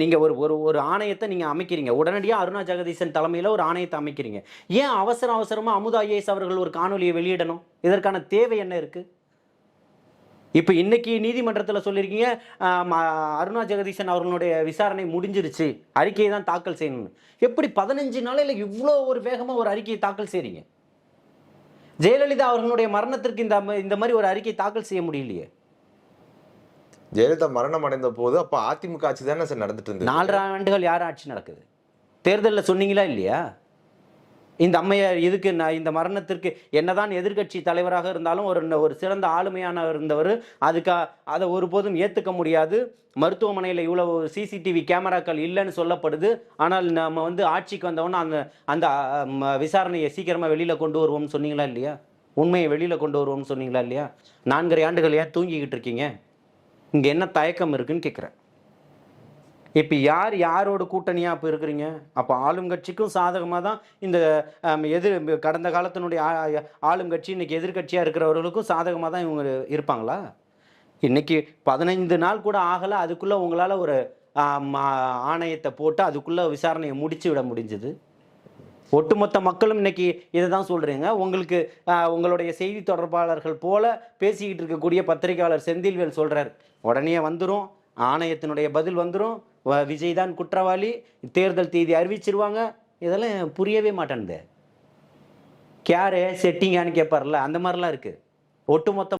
நீங்கள் ஒரு ஒரு ஒரு ஆணையத்தை நீங்கள் அமைக்கிறீங்க, உடனடியாக அருணா ஜெகதீசன் தலைமையில் ஒரு ஆணையத்தை அமைக்கிறீங்க. ஏன் அவசரமாக அமுதா ஐஏஎஸ் அவர்கள் ஒரு காணொலியை வெளியிடணும்? இதற்கான தேவை என்ன இருக்குது? இப்போ இன்னைக்கு நீதிமன்றத்தில் சொல்லியிருக்கீங்க, அருணா ஜெகதீசன் அவர்களுடைய விசாரணை முடிஞ்சிருச்சு, அறிக்கையை தான் தாக்கல் செய்யணும்னு. எப்படி 15 நாளையில் இவ்வளோ ஒரு வேகமாக ஒரு அறிக்கையை தாக்கல் செய்கிறீங்க? ஜெயலலிதா அவர்களுடைய மரணத்திற்கு இந்த மாதிரி ஒரு அறிக்கை தாக்கல் செய்ய முடியலையே. ஜெயலலிதா மரணம் அடைந்த போது அப்ப அதிமுக ஆட்சி தானே சார் நடந்துட்டு இருந்தது. 4.5 ஆண்டுகள் யார் ஆட்சி நடக்குது? தேர்தலில் சொன்னீங்களா இல்லையா? இந்த அம்மையார் இதுக்கு இந்த மரணத்திற்கு என்னதான் எதிர்க்கட்சி தலைவராக இருந்தாலும் ஒரு சிறந்த ஆளுமையான இருந்தவர், அதை ஒருபோதும் ஏற்றுக்க முடியாது. மருத்துவமனையில் இவ்வளவு சிசிடிவி கேமராக்கள் இல்லைன்னு சொல்லப்படுது. ஆனால் நம்ம ஆட்சிக்கு வந்தவொன்னே அந்த விசாரணையை சீக்கிரமாக வெளியில் கொண்டு வருவோம்னு சொன்னீங்களா இல்லையா? உண்மையை வெளியில் கொண்டு வருவோம்னு சொன்னீங்களா இல்லையா? 4.5 ஆண்டுகள் ஏன் தூங்கிக்கிட்டு இருக்கீங்க? இங்கே என்ன தயக்கம் இருக்குன்னு கேட்குறேன். இப்போ யாரோட கூட்டணியாக இப்போ இருக்கிறீங்க? அப்போ ஆளும் கட்சிக்கும் சாதகமாக தான் இந்த கடந்த காலத்தினுடைய ஆளும் கட்சி இன்னைக்கு எதிர்கட்சியாக இருக்கிறவர்களுக்கும் சாதகமாக தான் இவங்க இருப்பாங்களா? இன்னைக்கு 15 நாள் கூட ஆகலை, அதுக்குள்ளே உங்களால் ஒரு ஆணையத்தை போட்டு அதுக்குள்ளே விசாரணையை முடிச்சு விட முடிஞ்சுது. ஒட்டுமொத்த மக்களும் இன்னைக்கு இதை தான் சொல்கிறீங்க. உங்களுக்கு உங்களுடைய செய்தி தொடர்பாளர்கள் போல பேசிக்கிட்டு இருக்கக்கூடிய பத்திரிகையாளர் செந்தில்வேல் சொல்கிறார், உடனே வந்துடும், ஆணையத்தினுடைய பதில் வந்துடும், விஜய் தான் குற்றவாளி, தேர்தல் தேதி அறிவிச்சிருவாங்க. இதெல்லாம் புரியவே மாட்டேன்து. கேரு செட்டிங்கான்னு கேட்பார்ல, அந்த மாதிரிலாம் இருக்குது. ஒட்டுமொத்த